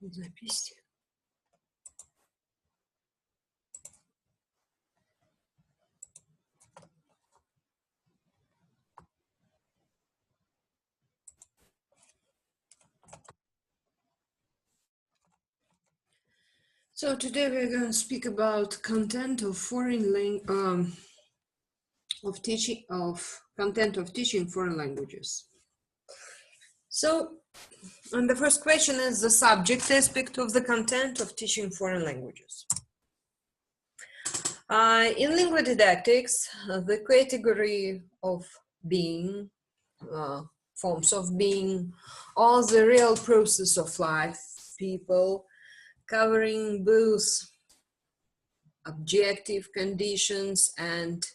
Запись. So today we're going to speak about content of foreign language, content of teaching foreign languages. So, and the first question is the subject aspect of the content of teaching foreign languages. In linguodidactics, the category of being, forms of being, or the real process of life, people, covering both objective conditions and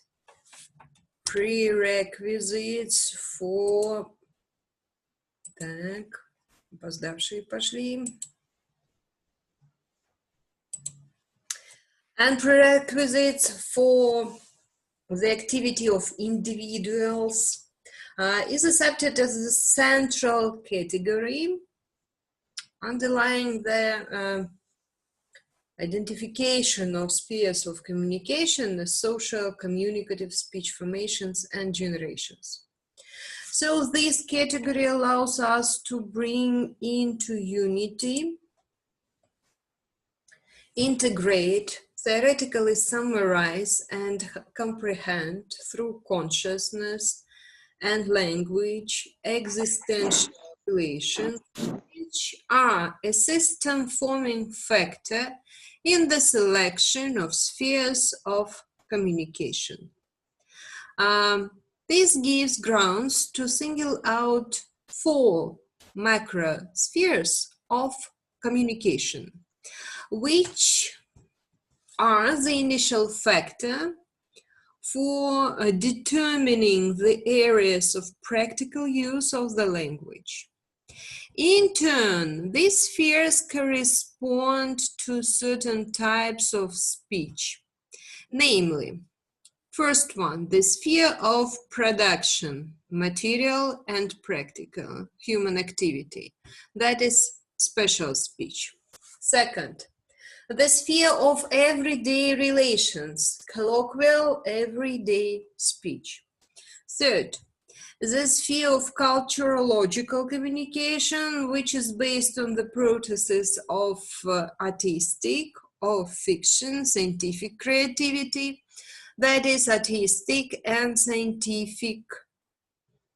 prerequisites for опоздавшие пошли. And prerequisites for the activity of individuals is accepted as the central category underlying the identification of spheres of communication, the social, communicative, speech formations, and generations. So this category allows us to bring into unity, integrate, theoretically summarize, and comprehend through consciousness and language existential relations, which are a system-forming factor in the selection of spheres of communication. This gives grounds to single out 4 macro spheres of communication, which are the initial factor for determining the areas of practical use of the language. In turn, these spheres correspond to certain types of speech, namely, first one, the sphere of production, material and practical, human activity, that is special speech. Second, the sphere of everyday relations, colloquial everyday speech. Third, the sphere of culturological communication, which is based on the processes of artistic or fiction, scientific creativity, that is artistic and scientific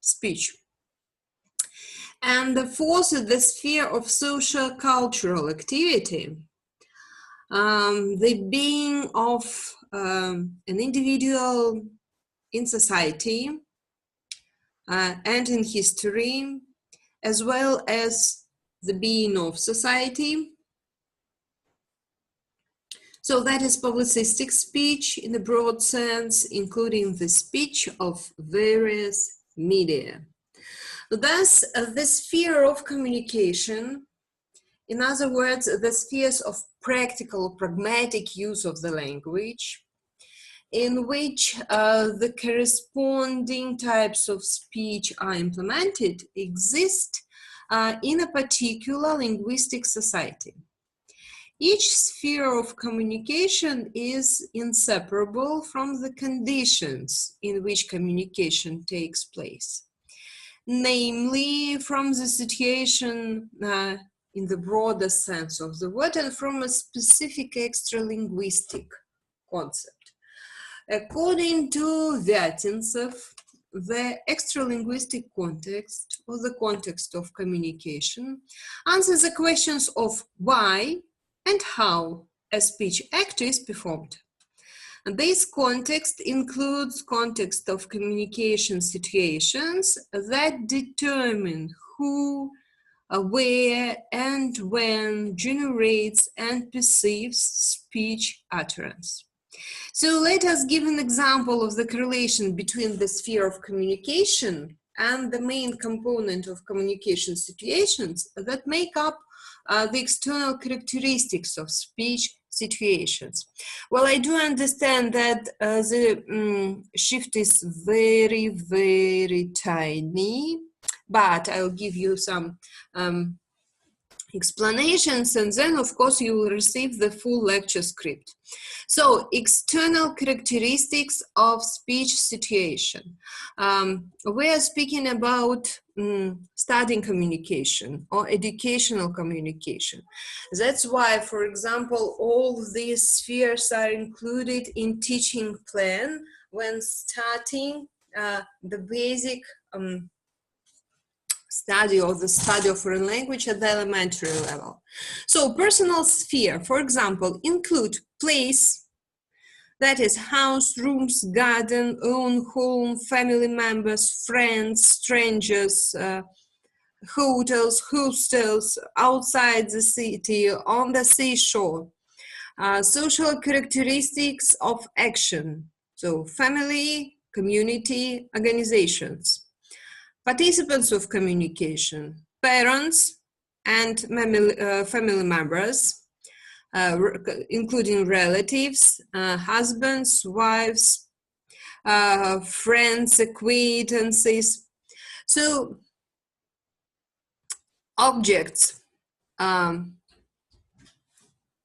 speech. And the fourth is the sphere of social cultural activity, the being of an individual in society and in history, as well as the being of society. So that is publicistic speech in a broad sense, including the speech of various media. Thus, the sphere of communication, in other words, the spheres of practical, pragmatic use of the language, in which the corresponding types of speech are implemented, exist in a particular linguistic society. Each sphere of communication is inseparable from the conditions in which communication takes place, namely from the situation in the broader sense of the word and from a specific extra-linguistic concept. According to Vyatintsov, the extra-linguistic context, or the context of communication, answers the questions of why and how a speech act is performed. And this context includes context of communication situations that determine who, where, and when generates and perceives speech utterance. So let us give an example of the correlation between the sphere of communication and the main component of communication situations that make up the external characteristics of speech situations. Well, I do understand that the shift is very, very tiny, but I'll give you some explanations, and then of course you will receive the full lecture script. So, external characteristics of speech situation. We are speaking about studying communication or educational communication. That's why, for example, all these spheres are included in teaching plan when starting the basic study of the study of foreign language at the elementary level. So personal sphere, for example, include place, that is house, rooms, garden, own home, family members, friends, strangers, hotels, hostels, outside the city, on the seashore. Social characteristics of action, so family, community, organizations. Participants of communication, parents and family members, including relatives, husbands, wives, friends, acquaintances. So, objects,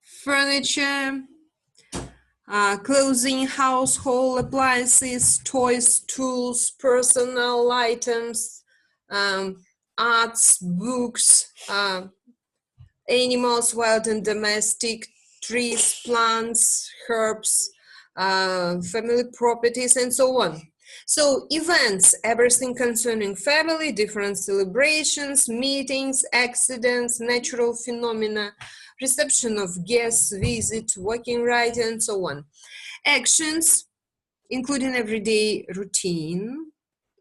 furniture, clothing, household appliances, toys, tools, personal items, arts, books, animals, wild and domestic, trees, plants, herbs, family properties, and so on. So events, everything concerning family, different celebrations, meetings, accidents, natural phenomena, reception of guests, visits, walking, riding, and so on. Actions, including everyday routine,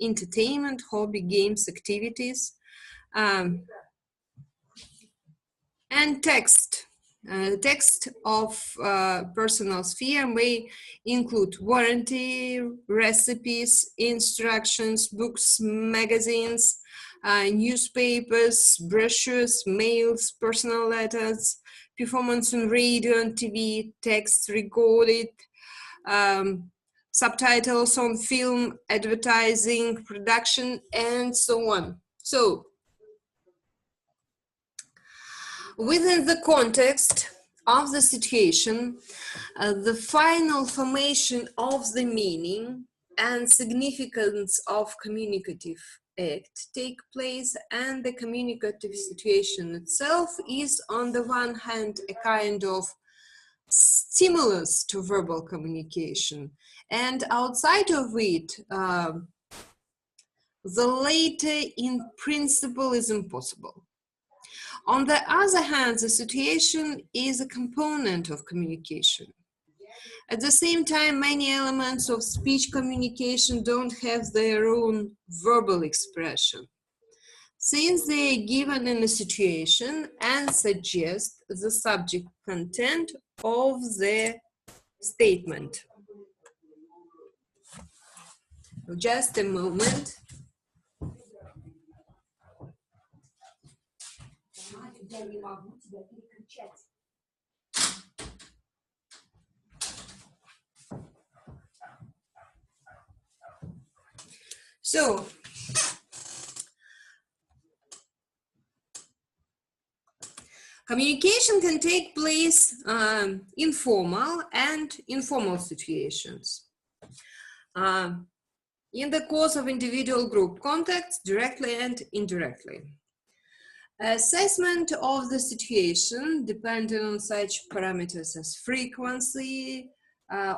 entertainment, hobby, games, activities, and text. Text of personal sphere may include warranty, recipes, instructions, books, magazines, newspapers, brochures, mails, personal letters, performance on radio and TV, text recorded, subtitles on film, advertising, production, and so on. So, within the context of the situation, the final formation of the meaning and significance of communicative act take place, and the communicative situation itself is on the one hand a kind of stimulus to verbal communication, and outside of it the latter in principle is impossible. On the other hand, the situation is a component of communication. At the same time, many elements of speech communication don't have their own verbal expression, since they are given in a situation and suggest the subject content of the statement. Just a moment. So, communication can take place in formal and informal situations. In the course of individual group contacts, directly and indirectly. Assessment of the situation depending on such parameters as frequency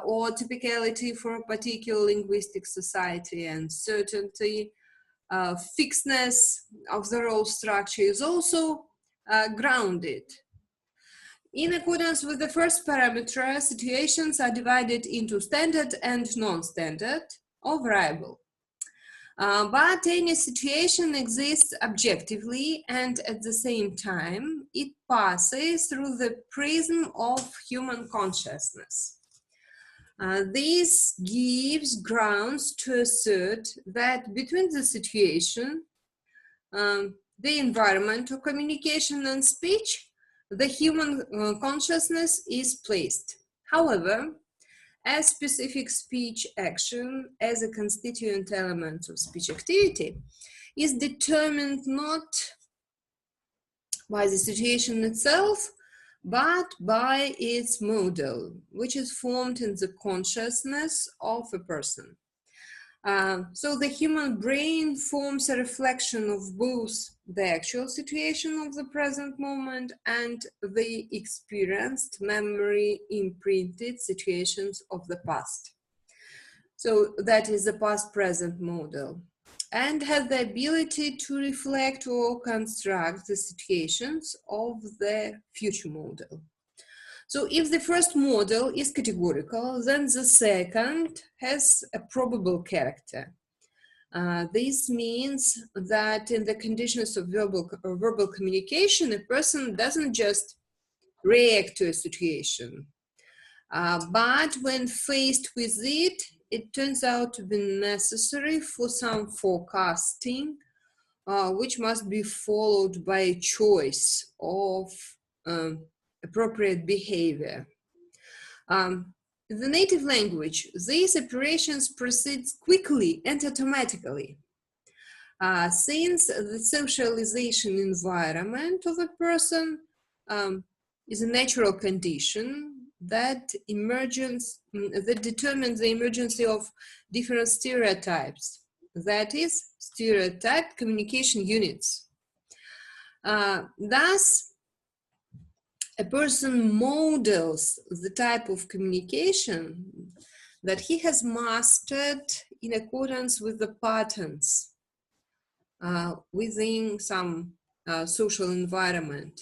or typicality for a particular linguistic society and certainty, fixedness of the role structure is also grounded. In accordance with the first parameter, situations are divided into standard and non-standard or variable. But any situation exists objectively, and at the same time, it passes through the prism of human consciousness. This gives grounds to assert that between the situation, the environment of communication and speech, the human consciousness is placed. However, as specific speech action as a constituent element of speech activity is determined not by the situation itself, but by its model, which is formed in the consciousness of a person. So the human brain forms a reflection of both the actual situation of the present moment and the experienced memory imprinted situations of the past. So that is the past-present model, and has the ability to reflect or construct the situations of the future model. So if the first model is categorical, then the second has a probable character. This means that in the conditions of verbal communication, a person doesn't just react to a situation, but when faced with it, it turns out to be necessary for some forecasting, which must be followed by a choice of appropriate behavior. In the native language, these operations proceed quickly and automatically. Since the socialization environment of a person is a natural condition that determines the emergence of different stereotypes, that is, stereotyped communication units. Thus, a person models the type of communication that he has mastered in accordance with the patterns within some social environment.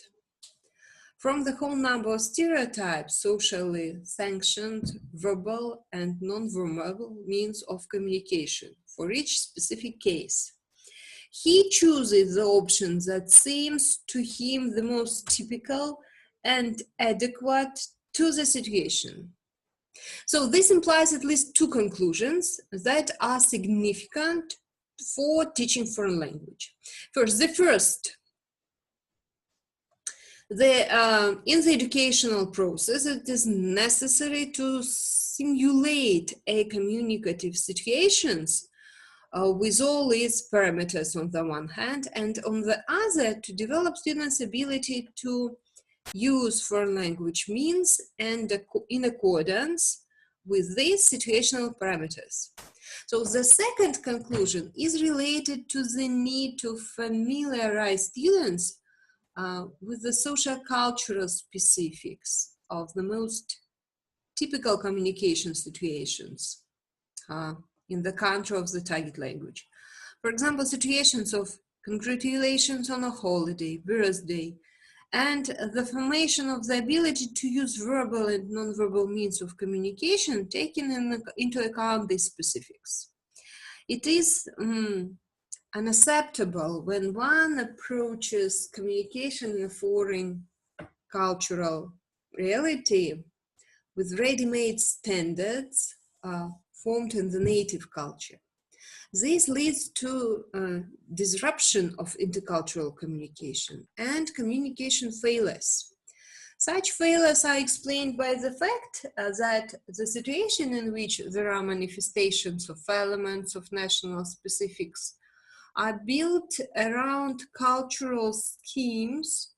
From the whole number of stereotypes, socially sanctioned, verbal and non-verbal means of communication for each specific case, he chooses the option that seems to him the most typical and adequate to the situation. So this implies at least two conclusions that are significant for teaching foreign language. First, in the educational process, it is necessary to simulate a communicative situations with all its parameters on the one hand, and on the other, to develop students' ability to use foreign language means and in accordance with these situational parameters. So the second conclusion is related to the need to familiarize students with the social cultural specifics of the most typical communication situations in the country of the target language. For example, situations of congratulations on a holiday, birthday, and the formation of the ability to use verbal and non-verbal means of communication, taking into account these specifics. It is unacceptable when one approaches communication in a foreign cultural reality with ready-made standards formed in the native culture. This leads to disruption of intercultural communication and communication failures. Such failures are explained by the fact that the situation in which there are manifestations of elements of national specifics are built around cultural schemes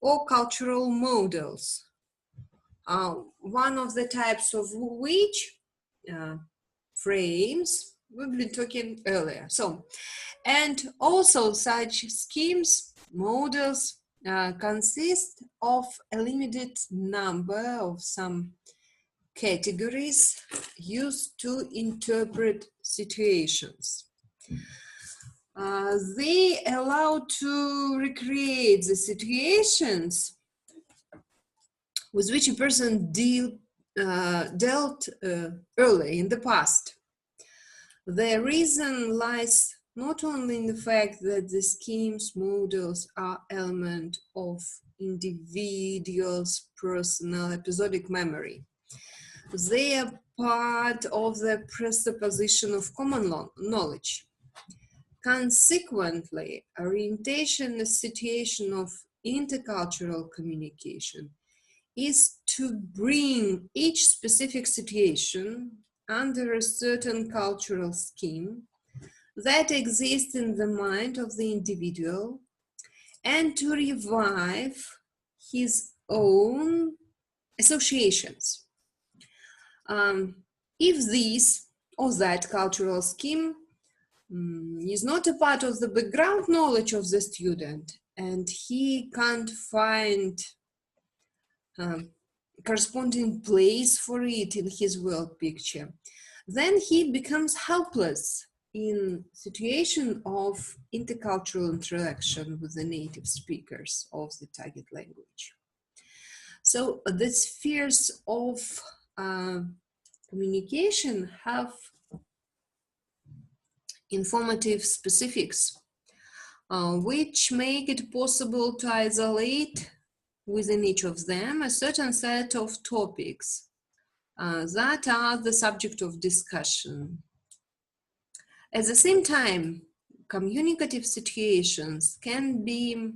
or cultural models, one of the types of which frames we've been talking earlier. So, and also such schemes, models consist of a limited number of some categories used to interpret situations. They allow to recreate the situations with which a person dealt early in the past. The reason lies not only in the fact that the schemes, models are element of individual's personal episodic memory. They are part of the presupposition of common knowledge. Consequently, orientation in a situation of intercultural communication is to bring each specific situation under a certain cultural scheme that exists in the mind of the individual and to revive his own associations. If this or that cultural scheme is not a part of the background knowledge of the student, and he can't find corresponding place for it in his world picture, then he becomes helpless in situation of intercultural interaction with the native speakers of the target language. So the spheres of communication have informative specifics, which make it possible to isolate within each of them a certain set of topics that are the subject of discussion. At the same time, communicative situations can be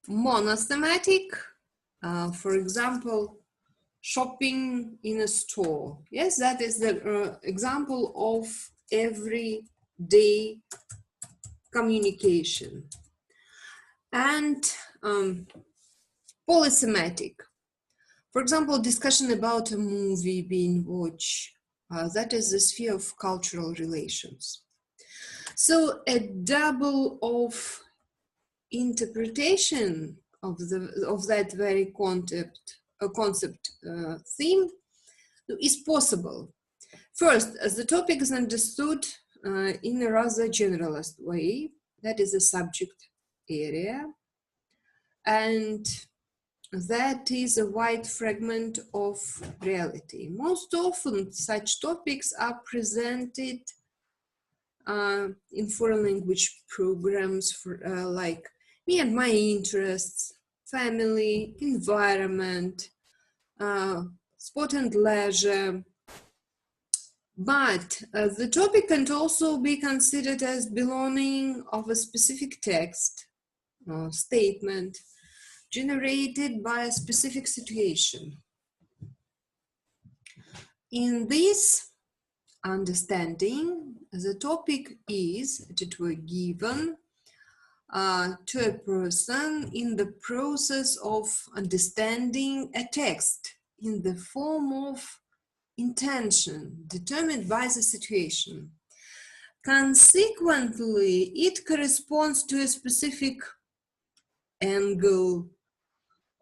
monothematic, for example, shopping in a store. Yes, that is the example of everyday communication. And polythematic. For example, discussion about a movie being watched. That is the sphere of cultural relations. So a double of interpretation of that very concept theme is possible. First, as the topic is understood in a rather generalist way, that is the subject area, and that is a wide fragment of reality. Most often, such topics are presented in foreign language programs for, like me and my interests, family, environment, sport and leisure. But the topic can also be considered as belonging of a specific text or statement generated by a specific situation. In this understanding, the topic is that were given to a person in the process of understanding a text in the form of intention determined by the situation. Consequently, it corresponds to a specific angle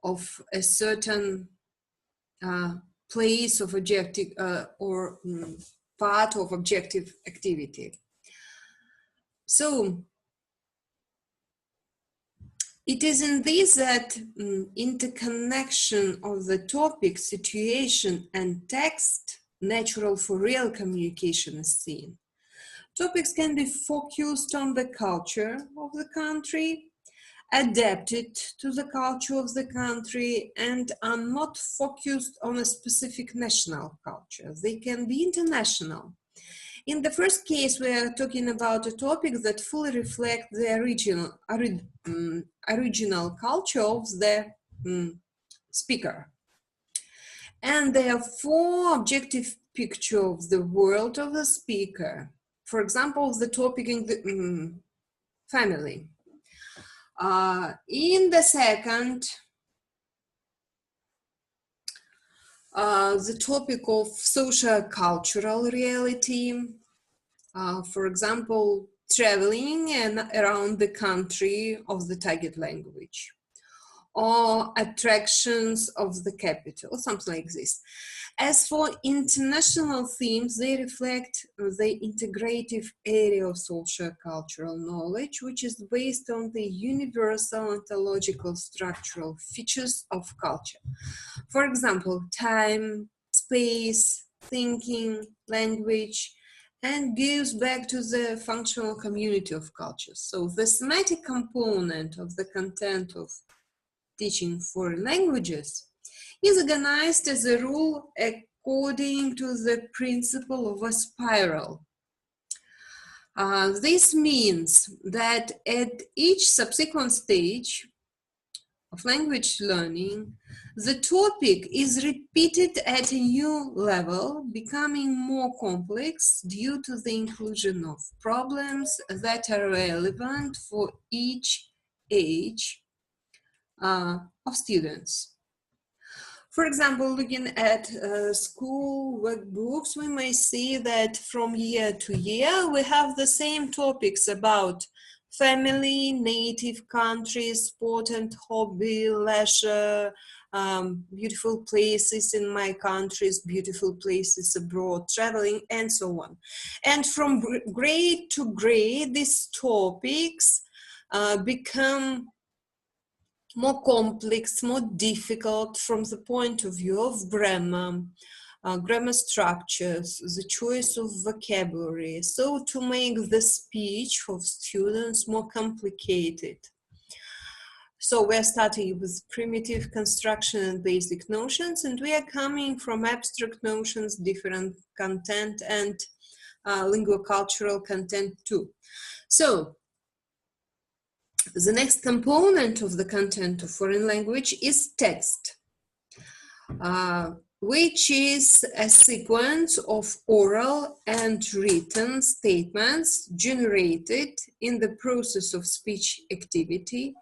of a certain place of objective or part of objective activity. So it is in this that interconnection of the topic, situation, and text natural for real communication is seen. Topics can be focused on the culture of the country, adapted to the culture of the country, and are not focused on a specific national culture. They can be international. In the first case, we are talking about a topic that fully reflects the original culture of the speaker. And therefore, objective picture of the world of the speaker. For example, the topic in the family. In the second, the topic of socio-cultural reality, for example, traveling around the country of the target language, or attractions of the capital, something like this. As for international themes, they reflect the integrative area of socio-cultural knowledge, which is based on the universal ontological structural features of culture. For example, time, space, thinking, language, and gives back to the functional community of cultures. So the thematic component of the content of teaching foreign languages is organized as a rule according to the principle of a spiral. This means that at each subsequent stage, of language learning, the topic is repeated at a new level, becoming more complex due to the inclusion of problems that are relevant for each age of students. For example, looking at school workbooks, we may see that from year to year, we have the same topics about family, native country, sport and hobby, leisure, beautiful places in my countries, beautiful places abroad, traveling, and so on. And from grade to grade, these topics become more complex, more difficult from the point of view of grammar, grammar structures, the choice of vocabulary, so to make the speech of students more complicated. So we're starting with primitive construction and basic notions, and we are coming from abstract notions, different content, and linguocultural content too. So the next component of the content of foreign language is text, which is a sequence of oral and written statements generated in the process of speech activity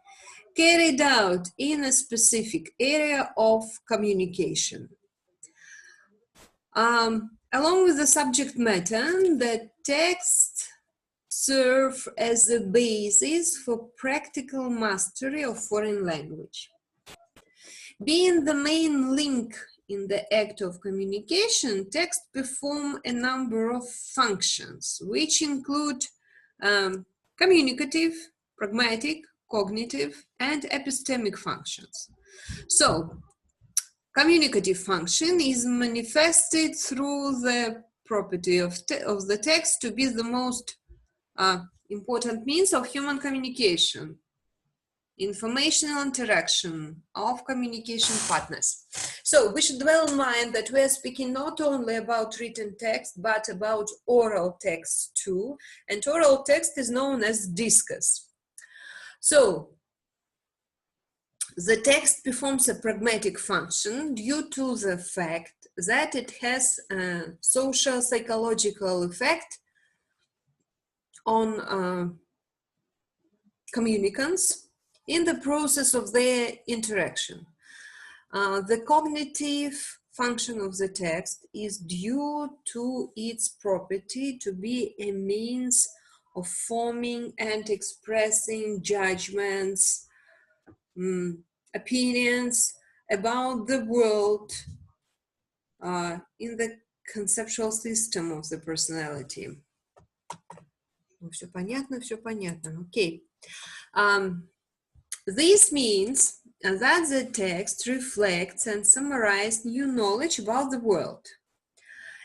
carried out in a specific area of communication. Along with the subject matter, the text serve as a basis for practical mastery of foreign language. Being the main link in the act of communication, text perform a number of functions, which include communicative, pragmatic, cognitive, and epistemic functions. So, communicative function is manifested through the property of the text to be the most important means of human communication, informational interaction of communication partners. So we should dwell in mind that we are speaking not only about written text, but about oral text too. And oral text is known as discourse. So the text performs a pragmatic function due to the fact that it has a social psychological effect on communicants in the process of their interaction. The cognitive function of the text is due to its property to be a means of forming and expressing judgments, opinions about the world in the conceptual system of the personality. Все понятно, okay. This means that the text reflects and summarizes new knowledge about the world.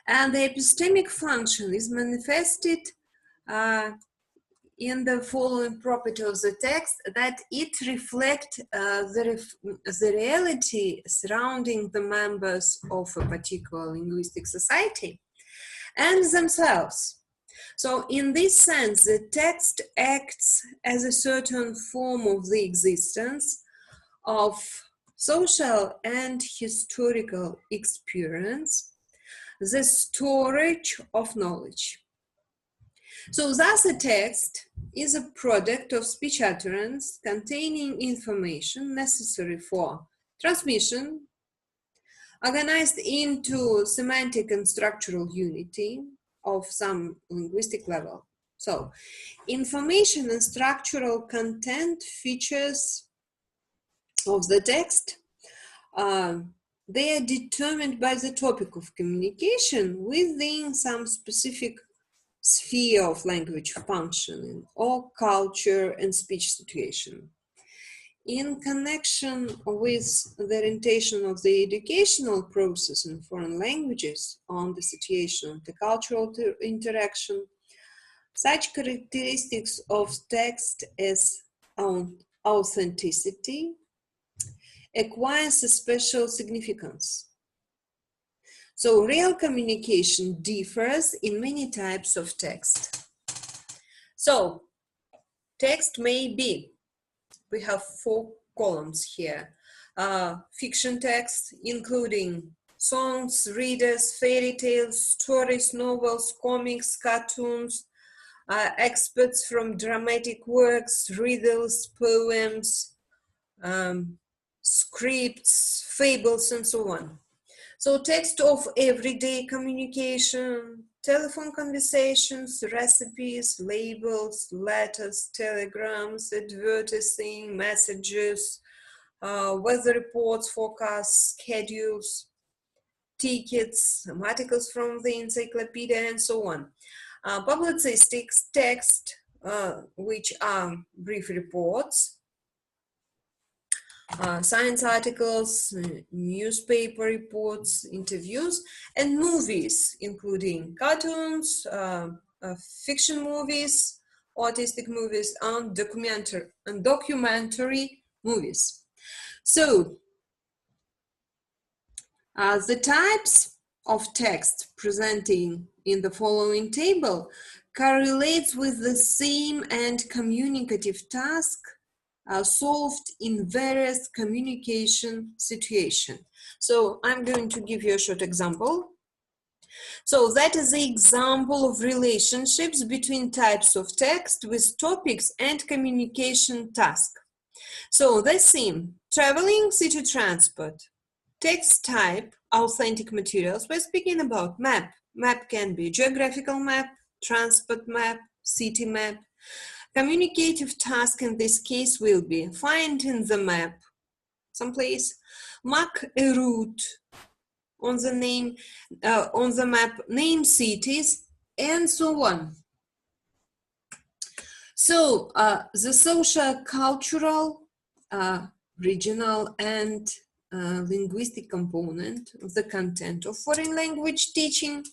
And the epistemic function is manifested in the following property of the text, that it reflects the reality surrounding the members of a particular linguistic society and themselves. So in this sense, the text acts as a certain form of the existence of social and historical experience, the storage of knowledge. So thus a text is a product of speech utterance containing information necessary for transmission, organized into semantic and structural unity of some linguistic level. So, information and structural content features of the text, they are determined by the topic of communication within some specific sphere of language functioning or culture and speech situation. In connection with the orientation of the educational process in foreign languages on the situation of the cultural interaction, such characteristics of text as authenticity acquires a special significance. So real communication differs in many types of text. So text may be, we have four columns here. Fiction text, including songs, readers, fairy tales, stories, novels, comics, cartoons, experts from dramatic works, riddles, poems, scripts, fables, and so on. So text of everyday communication, telephone conversations, recipes, labels, letters, telegrams, advertising, messages, weather reports, forecasts, schedules, tickets, articles from the encyclopedia, and so on. Publicistics text, which are brief reports, science articles, newspaper reports, interviews, and movies, including cartoons, fiction movies, artistic movies, and documentary movies. So, the types of text presenting in the following table correlates with the same and communicative task solved in various communication situations. So I'm going to give you a short example. So that is the example of relationships between types of text with topics and communication task. So the theme, traveling, city transport. Text type, authentic materials. We're speaking about map. Map can be geographical map, transport map, city map. Communicative task in this case will be find in the map someplace, mark a route on the map, name cities, and so on. So the social, cultural, regional, and linguistic component of the content of foreign language teaching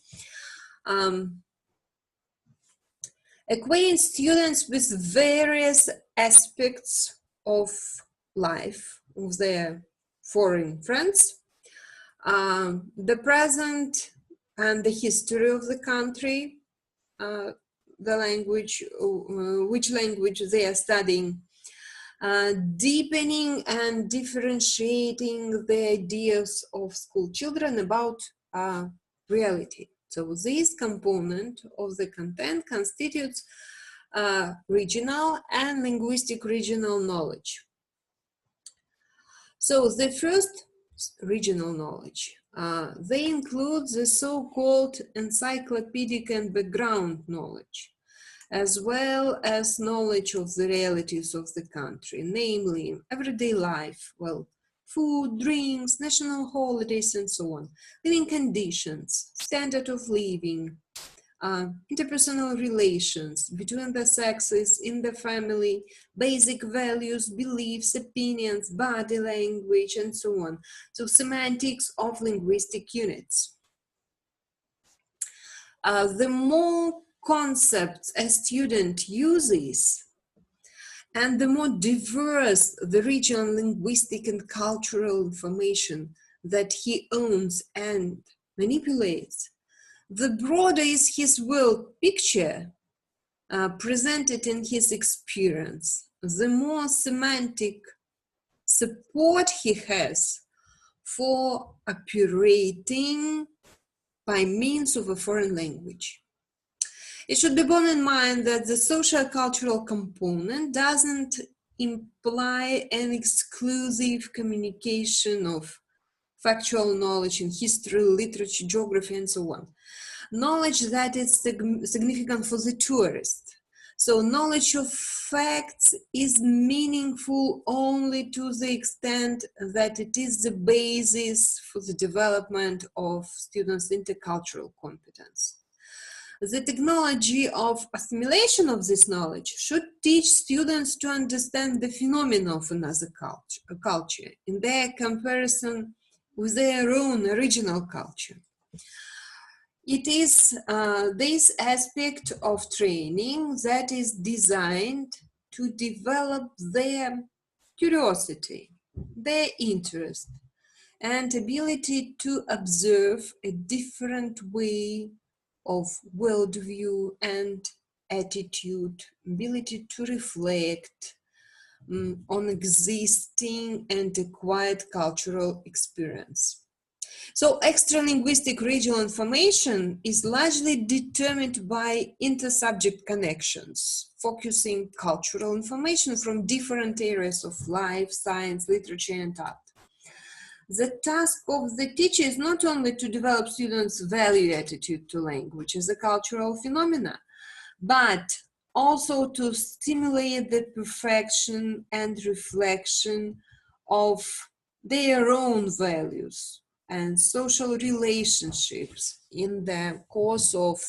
acquaints students with various aspects of life of their foreign friends, the present and the history of the country, the language, which language they are studying, deepening and differentiating the ideas of school children about reality. So this component of the content constitutes regional and linguistic regional knowledge. So the first, regional knowledge. They include the so-called encyclopedic and background knowledge, as well as knowledge of the realities of the country, namely everyday life, well, food, drinks, national holidays, and so on, living conditions, standard of living, interpersonal relations between the sexes, in the family, basic values, beliefs, opinions, body language, and so on. So semantics of linguistic units. The more concepts a student uses, and the more diverse the regional linguistic and cultural information that he owns and manipulates, the broader is his world picture presented in his experience, the more semantic support he has for operating by means of a foreign language. It should be borne in mind that the social cultural component doesn't imply an exclusive communication of factual knowledge in history, literature, geography, and so on. Knowledge that is significant for the tourist. So knowledge of facts is meaningful only to the extent that it is the basis for the development of students' intercultural competence. The technology of assimilation of this knowledge should teach students to understand the phenomena of another culture in their comparison with their own original culture. It is this aspect of training that is designed to develop their curiosity, their interest, and ability to observe a different way of worldview and attitude, ability to reflect, on existing and acquired cultural experience. So extra-linguistic regional information is largely determined by intersubject connections, focusing cultural information from different areas of life, science, literature, and art. The task of the teacher is not only to develop students' value attitude to language as a cultural phenomena, but also to stimulate the perfection and reflection of their own values and social relationships in the course of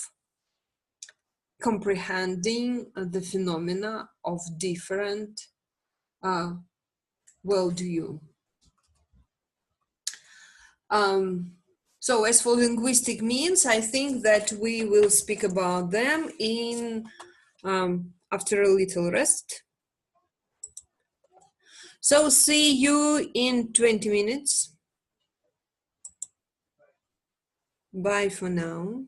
comprehending the phenomena of different worldview. So as for linguistic means, I think that we will speak about them in after a little rest. So see you in 20 minutes. Bye for now.